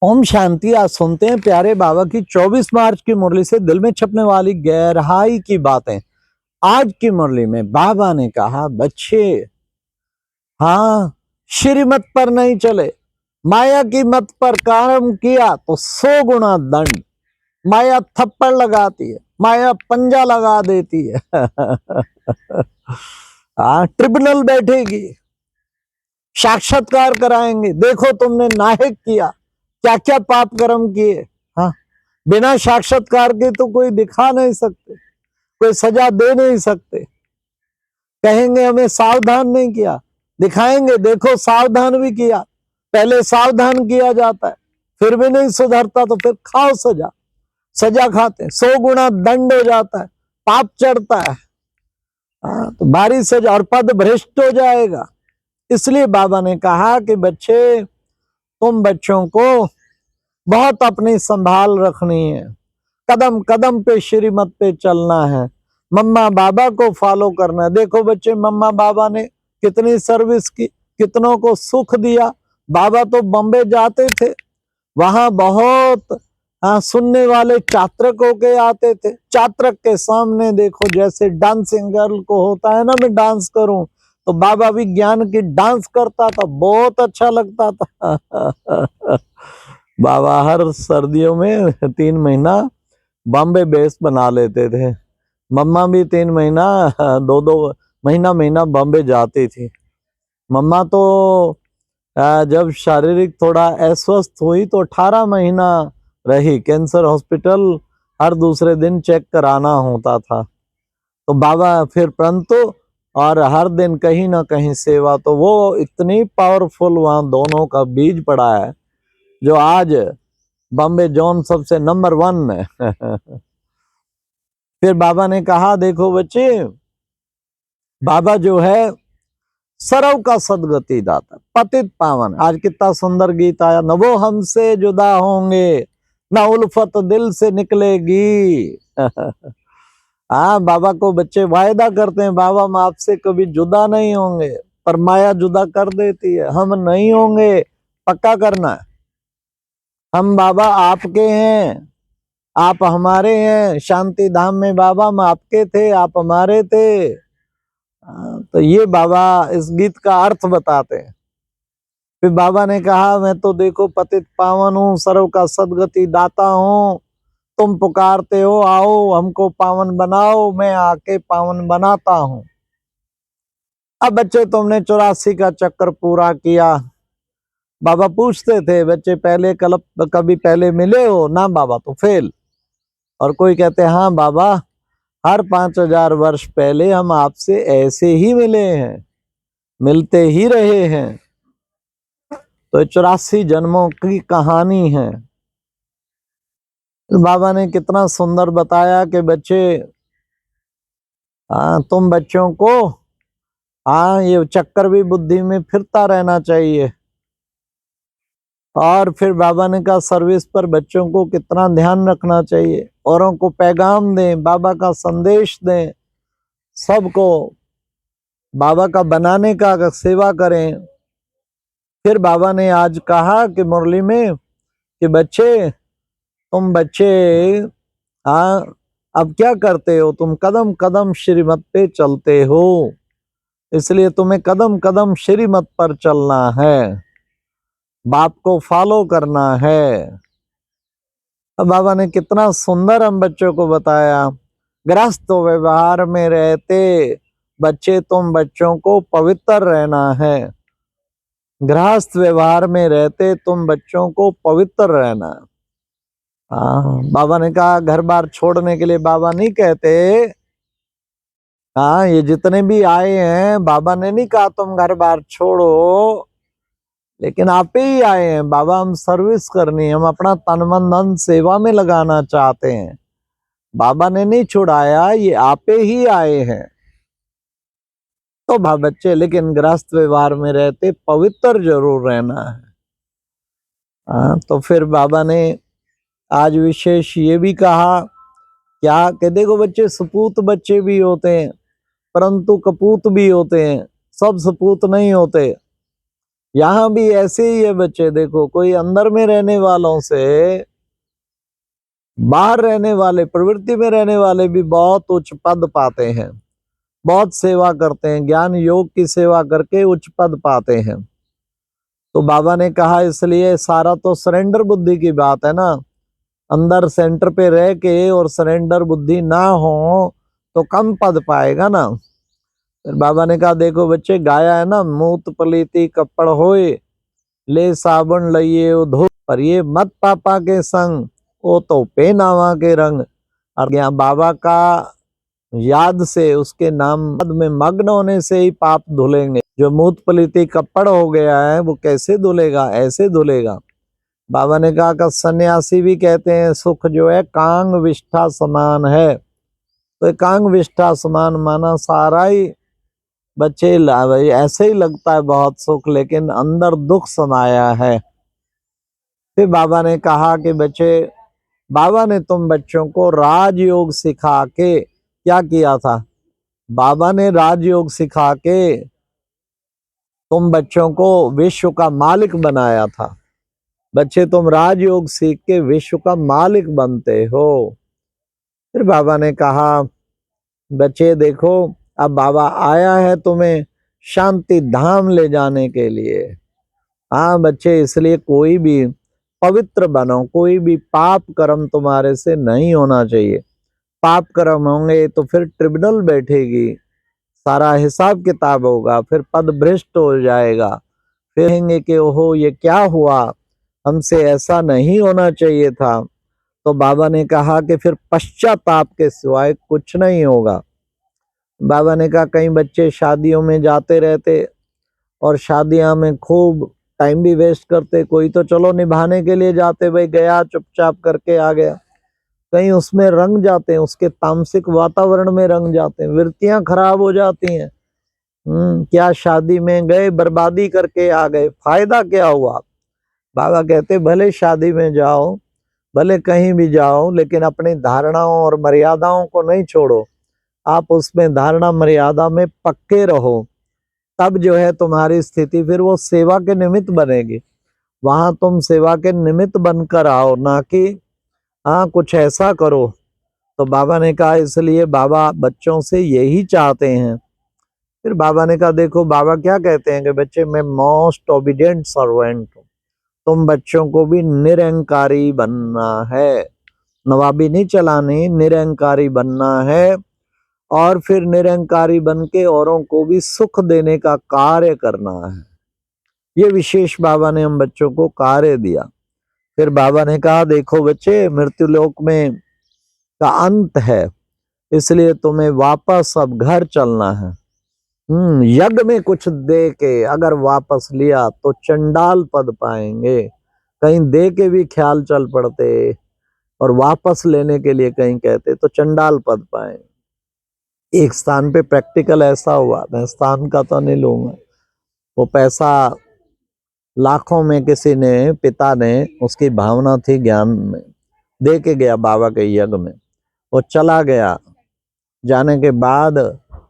ओम शांति। आज सुनते हैं प्यारे बाबा की 24 मार्च की मुरली से दिल में छपने वाली गहराई की बातें। आज की मुरली में बाबा ने कहा, बच्चे हाँ, श्रीमत पर नहीं चले, माया की मत पर काम किया तो 100 गुना दंड। माया थप्पड़ लगाती है, माया पंजा लगा देती है। हाँ, ट्रिब्यूनल बैठेगी, साक्षात्कार कराएंगे, देखो तुमने नाहक किया, क्या क्या पाप कर्म किए। हाँ, बिना साक्षात्कार के तो कोई दिखा नहीं सकते, कोई सजा दे नहीं सकते। कहेंगे हमें सावधान नहीं किया, दिखाएंगे देखो सावधान भी किया। पहले सावधान किया जाता है, फिर भी नहीं सुधरता तो फिर खाओ सजा। सजा खाते 100 गुना दंड हो जाता है, पाप चढ़ता है। तो भारी सजा और पद भ्रष्ट हो जाएगा। इसलिए बाबा ने कहा कि बच्चे, तुम बच्चों को बहुत अपनी संभाल रखनी है, कदम कदम पे श्रीमत पे चलना है, मम्मा बाबा को फॉलो करना है। देखो बच्चे, मम्मा बाबा ने कितनी सर्विस की, कितनों को सुख दिया। बाबा तो बॉम्बे जाते थे, वहां बहुत सुनने वाले चात्रक होके आते थे। चात्रक के सामने देखो, जैसे डांसिंग गर्ल को होता है ना, मैं डांस करूं, तो बाबा भी ज्ञान की डांस करता था, बहुत अच्छा लगता था। बाबा हर सर्दियों में 3 महीना बॉम्बे बेस बना लेते थे। मम्मा भी 3 महीना, 2-2 महीना बॉम्बे जाती थी। मम्मा तो जब शारीरिक थोड़ा अस्वस्थ हुई तो 18 महीना रही कैंसर हॉस्पिटल, हर दूसरे दिन चेक कराना होता था। तो बाबा फिर परंतु और हर दिन कहीं ना कहीं सेवा, तो वो इतनी पावरफुल वहां दोनों का बीज पड़ा है, जो आज बॉम्बे जोन सबसे नंबर 1 है। फिर बाबा ने कहा, देखो बच्चे, बाबा जो है सर्व का सदगति दाता, पतित पावन। आज कितना सुंदर गीत आया, न वो हमसे जुदा होंगे, न उल्फत दिल से निकलेगी। हाँ, बाबा को बच्चे वायदा करते हैं, बाबा हम आपसे कभी जुदा नहीं होंगे, पर माया जुदा कर देती है। हम नहीं होंगे, पक्का करना है। हम बाबा आपके हैं, आप हमारे हैं। शांति धाम में बाबा हम आपके थे, आप हमारे थे। तो ये बाबा इस गीत का अर्थ बताते हैं। फिर बाबा ने कहा, मैं तो देखो पतित पावन हूँ, सर्व का सदगति दाता हूँ। तुम पुकारते हो, आओ हमको पावन बनाओ, मैं आके पावन बनाता हूँ। अब बच्चे, तुमने 84 का चक्कर पूरा किया। बाबा पूछते थे, बच्चे पहले कभी पहले मिले हो ना? बाबा तो फेल। और कोई कहते, हाँ बाबा, हर 5000 वर्ष पहले हम आपसे ऐसे ही मिले हैं, मिलते ही रहे हैं। तो 84 जन्मों की कहानी है। बाबा ने कितना सुंदर बताया कि बच्चे, तुम बच्चों को ये चक्कर भी बुद्धि में फिरता रहना चाहिए। और फिर बाबा ने कहा, सर्विस पर बच्चों को कितना ध्यान रखना चाहिए, औरों को पैगाम दें, बाबा का संदेश दें, सबको बाबा का बनाने का सेवा करें। फिर बाबा ने आज कहा कि मुरली में कि बच्चे, तुम बच्चे अब क्या करते हो? तुम कदम कदम श्रीमत पे चलते हो, इसलिए तुम्हें कदम कदम श्रीमत पर चलना है, बाप को फॉलो करना है। अब बाबा ने कितना सुंदर हम बच्चों को बताया। गृहस्थ व्यवहार में रहते बच्चे, तुम बच्चों को पवित्र रहना है। गृहस्थ व्यवहार में रहते तुम बच्चों को पवित्र रहना है। बाबा ने कहा, घर बार छोड़ने के लिए बाबा नहीं कहते। हाँ, ये जितने भी आए हैं, बाबा ने नहीं कहा तुम घर बार छोड़ो, लेकिन आप ही आए हैं। बाबा, हम सर्विस करनी है, हम अपना तन मन धन सेवा में लगाना चाहते हैं। बाबा ने नहीं छुड़ाया, ये आप ही आए हैं। तो बच्चे, लेकिन गृहस्थ व्यवहार में रहते पवित्र जरूर रहना है। तो फिर बाबा ने आज विशेष ये भी कहा, क्या कि देखो बच्चे, सपूत बच्चे भी होते हैं, परंतु कपूत भी होते हैं, सब सपूत नहीं होते। यहाँ भी ऐसे ही है बच्चे। देखो, कोई अंदर में रहने वालों से बाहर रहने वाले, प्रवृत्ति में रहने वाले भी बहुत उच्च पद पाते हैं, बहुत सेवा करते हैं, ज्ञान योग की सेवा करके उच्च पद पाते हैं। तो बाबा ने कहा इसलिए सारा तो सरेंडर बुद्धि की बात है ना। अंदर सेंटर पे रह के और सरेंडर बुद्धि ना हो तो कम पद पाएगा ना। फिर बाबा ने कहा देखो बच्चे, गाया है ना, मूत पलीती कपड़ होए, ले साबुन लइए धो, पर ये मत पापा के संग, वो तो पहनावा के रंग। और यहाँ बाबा का याद से, उसके नाम में मग्न होने से ही पाप धुलेंगे। जो मूत पलीती कपड़ हो गया है वो कैसे धुलेगा? ऐसे धुलेगा। बाबा ने कहा कि सन्यासी भी कहते हैं सुख जो है कांग विष्ठा समान है। तो कांग विष्ठा समान माना सारा ही बच्चे ऐसे ही लगता है बहुत सुख, लेकिन अंदर दुख समाया है। फिर बाबा ने कहा कि बच्चे, बाबा ने तुम बच्चों को राजयोग सिखा के क्या किया था? बाबा ने राजयोग सिखा के तुम बच्चों को विश्व का मालिक बनाया था। बच्चे, तुम राजयोग सीख के विश्व का मालिक बनते हो। फिर बाबा ने कहा बच्चे देखो, अब बाबा आया है तुम्हें शांति धाम ले जाने के लिए। हाँ बच्चे, इसलिए कोई भी पवित्र बनो, कोई भी पाप कर्म तुम्हारे से नहीं होना चाहिए। पाप कर्म होंगे तो फिर ट्रिब्यूनल बैठेगी, सारा हिसाब किताब होगा, फिर पद भ्रष्ट हो जाएगा, फिर कहेंगे कि ओहो ये क्या हुआ, हमसे ऐसा नहीं होना चाहिए था। तो बाबा ने कहा कि फिर पश्चाताप के सिवाय कुछ नहीं होगा। बाबा ने कहा कई बच्चे शादियों में जाते रहते और शादियां में खूब टाइम भी वेस्ट करते। कोई तो चलो निभाने के लिए जाते, भाई गया चुपचाप करके आ गया, कहीं उसमें रंग जाते हैं, उसके तामसिक वातावरण में रंग जाते हैं, वृत्तियां खराब हो जाती हैं। क्या शादी में गए बर्बादी करके आ गए, फायदा क्या हुआ? बाबा कहते भले शादी में जाओ, भले कहीं भी जाओ, लेकिन अपनी धारणाओं और मर्यादाओं को नहीं छोड़ो। आप उसमें धारणा मर्यादा में पक्के रहो, तब जो है तुम्हारी स्थिति फिर वो सेवा के निमित्त बनेगी। वहां तुम सेवा के निमित्त बनकर आओ, ना कि हाँ कुछ ऐसा करो। तो बाबा ने कहा इसलिए बाबा बच्चों से यही चाहते हैं। फिर बाबा ने कहा देखो, बाबा क्या कहते हैं कि बच्चे, मैं मोस्ट ओबीडिएंट सर्वेंट हूँ, तुम बच्चों को भी निरंकारी बनना है, नवाबी नहीं चलानी, निरंकारी बनना है। और फिर निरंकारी बन के औरों को भी सुख देने का कार्य करना है। ये विशेष बाबा ने हम बच्चों को कार्य दिया। फिर बाबा ने कहा देखो बच्चे, मृत्यु लोक में का अंत है, इसलिए तुम्हें वापस अब घर चलना है। यज्ञ में कुछ दे के अगर वापस लिया तो चंडाल पद पाएंगे। कहीं दे के भी ख्याल चल पड़ते और वापस लेने के लिए कहीं कहते तो चंडाल पद पाएंगे। एक स्थान पे प्रैक्टिकल ऐसा हुआ, मैं स्थान का तो नहीं लूंगा, वो पैसा लाखों में किसी ने, पिता ने, उसकी भावना थी ज्ञान में, दे के गया बाबा के यज्ञ में। वो चला गया, जाने के बाद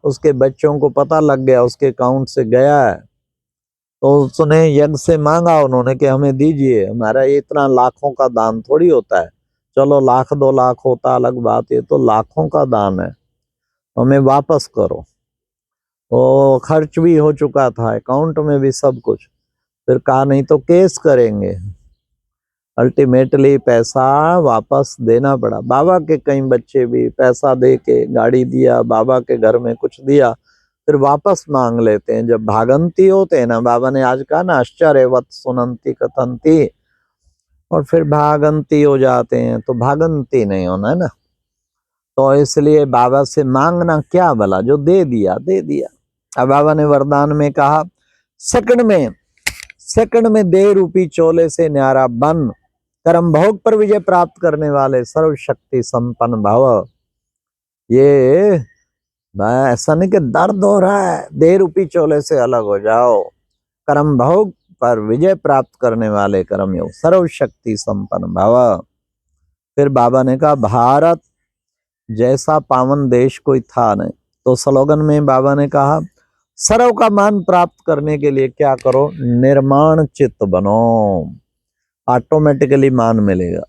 उसके बच्चों को पता लग गया उसके अकाउंट से गया है। तो उसने यज्ञ से मांगा उन्होंने कि हमें दीजिए, हमारा ये इतना लाखों का दान थोड़ी होता है, चलो 1,00,000-2,00,000 होता अलग बात, ये तो लाखों का दान है, हमें वापस करो। वो खर्च भी हो चुका था, अकाउंट में भी सब कुछ। फिर कहा नहीं तो केस करेंगे। अल्टीमेटली पैसा वापस देना पड़ा। बाबा के कई बच्चे भी पैसा दे के गाड़ी दिया, बाबा के घर में कुछ दिया, फिर वापस मांग लेते हैं। जब भागंती होते हैं ना, बाबा ने आज कहा ना, आश्चर्यवत सुनंती कथंती, और फिर भागंती हो जाते हैं, तो भागंती नहीं होना है ना। तो इसलिए बाबा से मांगना क्या भला, जो दे दिया दे दिया। अब बाबा ने वरदान में कहा सेकंड में दे रूपी चोले से न्यारा बन, कर्म भोग पर विजय प्राप्त करने वाले सर्वशक्ति संपन्न भव। ये ऐसा नहीं कि दर्द हो रहा है, दे रूपी चोले से अलग हो जाओ। कर्म भोग पर विजय प्राप्त करने वाले कर्मयोग सर्वशक्ति संपन्न भव। फिर बाबा ने कहा भारत जैसा पावन देश कोई था नहीं। तो स्लोगन में बाबा ने कहा सर्व का मान प्राप्त करने के लिए क्या करो, निर्माण चित्त बनो, ऑटोमेटिकली मान मिलेगा।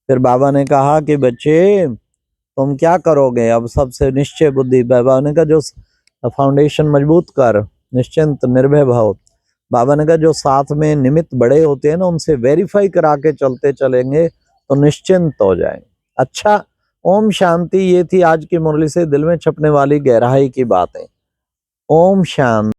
फिर बाबा ने कहा कि बच्चे तुम क्या करोगे, अब सबसे निश्चय बुद्धि, बाबा ने कहा जो फाउंडेशन मजबूत कर, निश्चिंत निर्भय भाव। बाबा ने कहा जो साथ में निमित्त बड़े होते हैं ना, उनसे वेरीफाई करा के चलते चलेंगे तो निश्चिंत हो जाएंगे। अच्छा, ओम शांति। ये थी आज की मुरली से दिल में छपने वाली गहराई की बातें। ओम शांति।